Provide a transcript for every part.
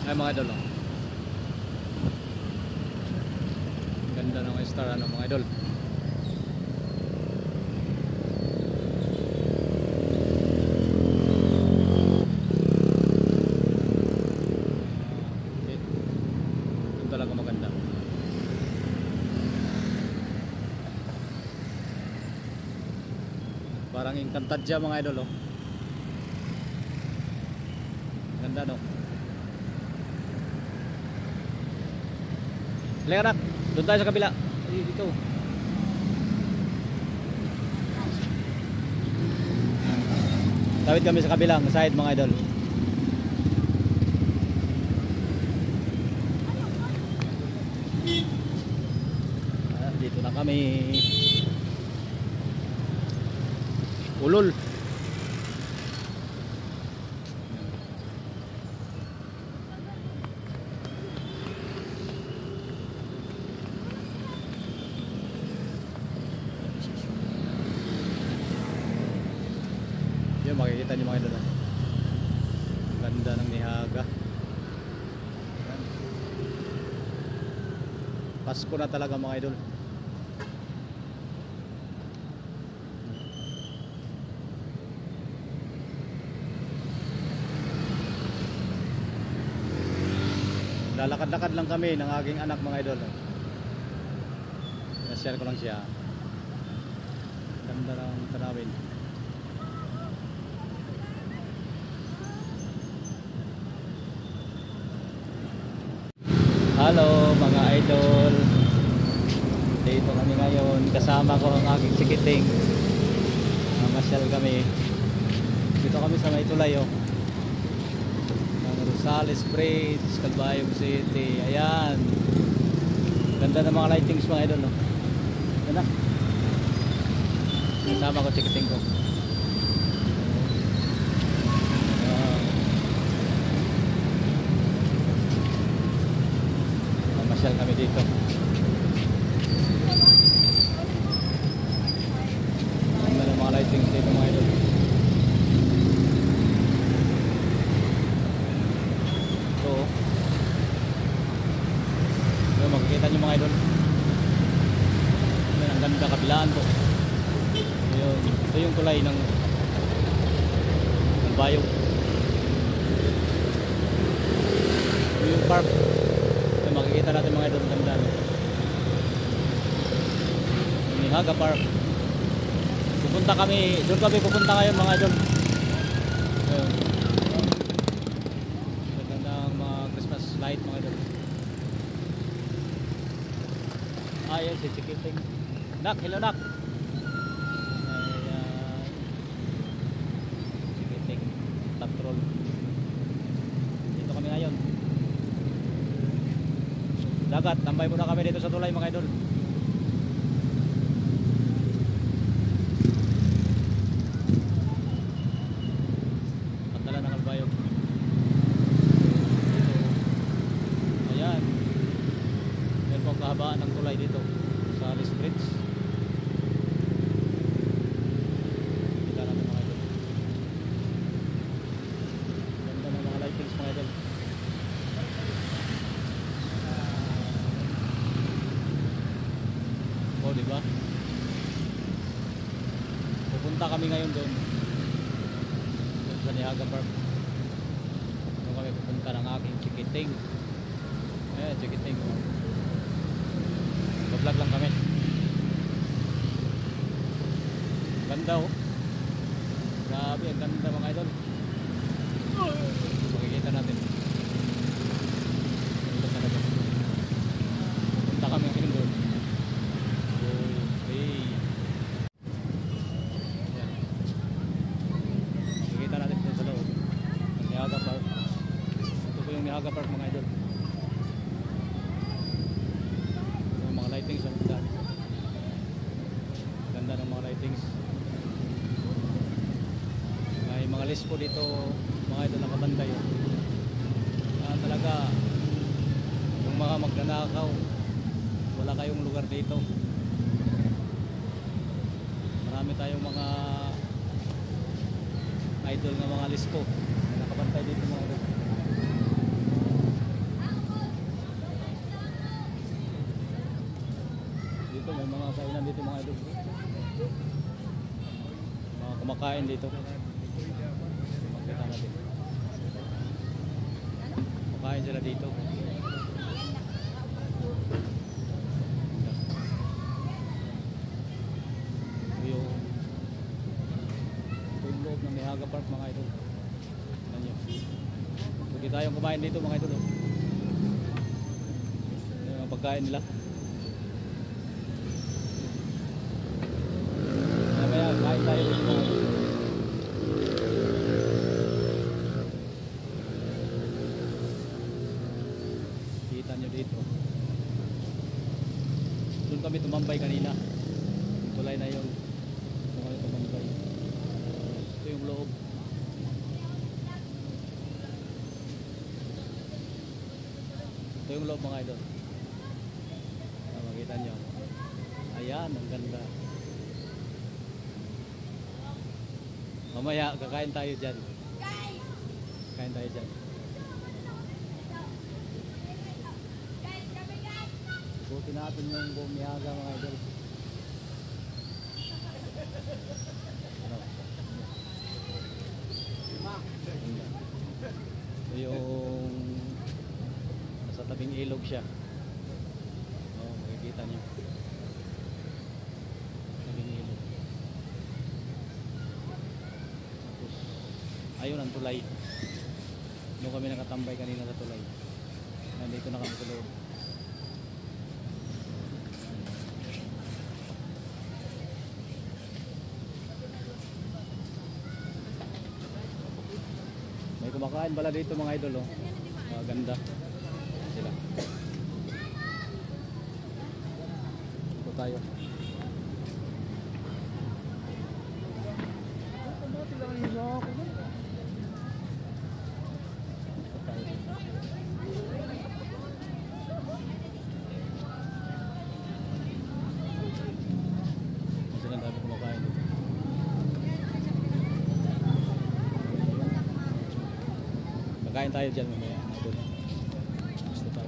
Ay mga idol, oh. Ganda ng star ano mga idol. Okay. Yun talaga maganda. Parang Encantadia mga idol, oh. Ganda no. Halika anak, doon tayo sa kabila. Dito. Tawid kami sa kabilang side mga idol. Dito na kami. Ulol. Yun, makikita niyo mga idol. Ganda ng Nihaga. Pasko na talaga mga idol. Lalakad-lakad lang kami ng aking anak mga idol. Na-share ko lang siya. Ganda ng tanawin. Hello mga idol. Dito kami ngayon. Kasama ko ang aking sikiting. Masyal kami. Dito kami sa Maytulay, oh. Rosales Bridge, Calbayog City. Ayan. Ganda ng mga lightings mga idol, no? Yan na. Kasama ko sikiting ko. Masyal kami dito. Ganda ng mga lightings dito mga idol. Makikita nyo mga idol. Yan, ang ganda kabilaan po. Ito yung tulay ng bayog. Ito yung park. Yan, makikita natin mga idol. Ang ganda. Nihaga Park. Pupunta kami. Doon kami pupunta ngayon mga idol. Ganda ng mga Christmas light mga idol. Ayan si Chikiting. Nak, hello nak. Ayan. Chikiting. Patrol. Dito kami ngayon. Dagat, tambay muna kami dito sa tulay mga idol. Pagdala ng Calbayog. Ayan. Yan po ang kahabaan ng tulay dito sa Rosales Bridge. Kita natin mga idol. Ganda ng mga lightings mga idol. Oh, diba? Pupunta kami ngayon doon sa Nihaga Park. Doon kami pupunta ng aking Chikiting. Ayan, Chikiting. Vlog lang kami. Ganda, oh. Grabe, ang ganda mga idol. Makikita natin. Ganda talaga. Punta kami ngayon doon. Okay. Ayan. Makikita natin doon sa loob. Ang Nihaga Park. Ito po yung Nihaga Park mga idol. Lightings ang ganda. Ganda ng mga lightings. May mga list po dito mga idol nakabantay. Talaga yung mga magnanakaw, wala kayong lugar dito. Marami tayong mga idol na mga list po nakabantay dito mga idol. kumakain dito. Makita natin. Kumakain sila dito. Yung loob ng Nihaga Park mga idol. Tignan nyo. Pwede tayong kumain dito mga idol. Yung mga pagkain nila. Kaya kain tayo dito mga idol. Kita nyo dito. Doon kami tumambay kanina. Tulay na yun. Doon kami tumambay. Ito yung loob. Ito yung loob mga idol. Makita nyo. Ayan, ang ganda. Mamaya, kakain tayo dyan. Kakain tayo dyan. Ikutin natin yung buong Nihaga mga idol. Ano? Ito yung nasa tabing ilog siya. Makikita niyo. Tabing ilog. Tapos ayun ang tulay. Doon kami nakatambay kanina sa tulay. Nandito na kami sa loob. May kumakain pala dito mga idol, oh. Maganda sila. Ito tayo. Kasi ang dami kumakain dito. Kakain tayo dyan mamaya. Gusto tayo.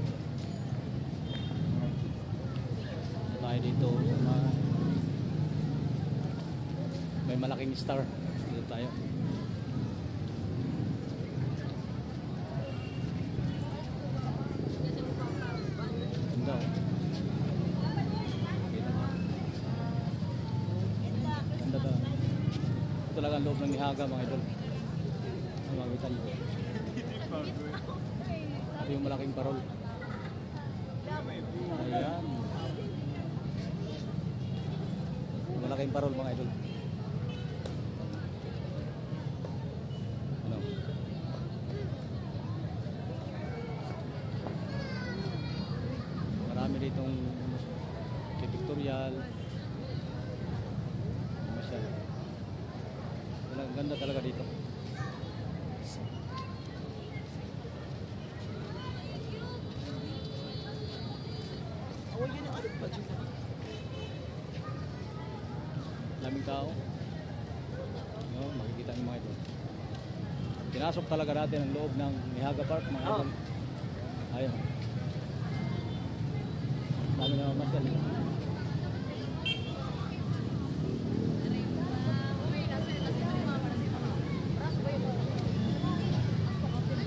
Tayo dito. May malaking star. Dito tayo. Ganda, oh. Ganda to. Ito talaga ang loob ng Nihaga mga idol. Ang makikita niyo. Ito yung malaking parol. Ayan. Malaking parol mga idol. Ano? Marami ditong pictorial. Masyado. Ganda talaga dito. Daming tao. No, makikita niyo mga ito. Pinasok talaga natin ang loob ng Nihaga Park mga idol. Ayun. Dami na mamasal.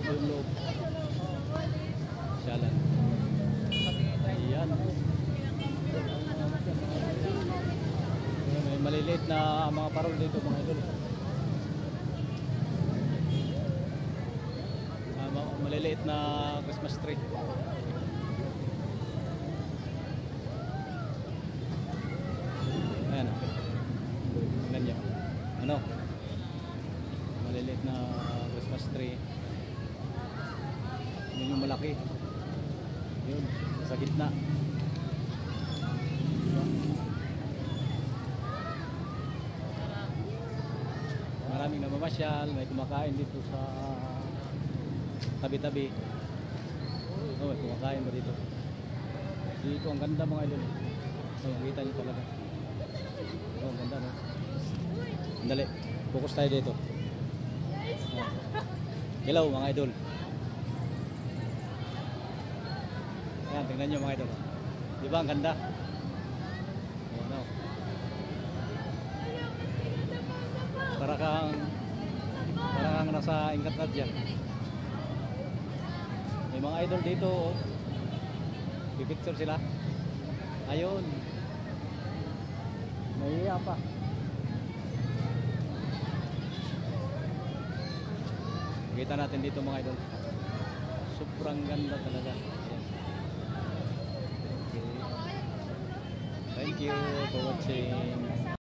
Yung loob. Syalan. Ayan. May maliliit na mga parol dito mga idol. Maliliit na Christmas tree. Ayan. Tingnan nyo. Ano? Maliliit na Christmas tree. Yun yung malaki. Yun. Sa gitna. Maraming namamasyal, may kumakain dito sa tabi-tabi. Oh, may kumakain ba dito? Dito ang ganda mga idol. Oh, makita niyo talaga. Oh, ang ganda no. Dali, focus tayo dito. Oh. Hello mga idol. Ayan, tingnan niyo mga idol. Di ba ang ganda? Oh, no. Para para kang nasa Encantadia. May mga idol dito, oh. Pipicture sila. Ayun. Nahiya pa. Kita natin dito mga idol. Sobrang ganda talaga. Ayan. Okay. Thank you for watching.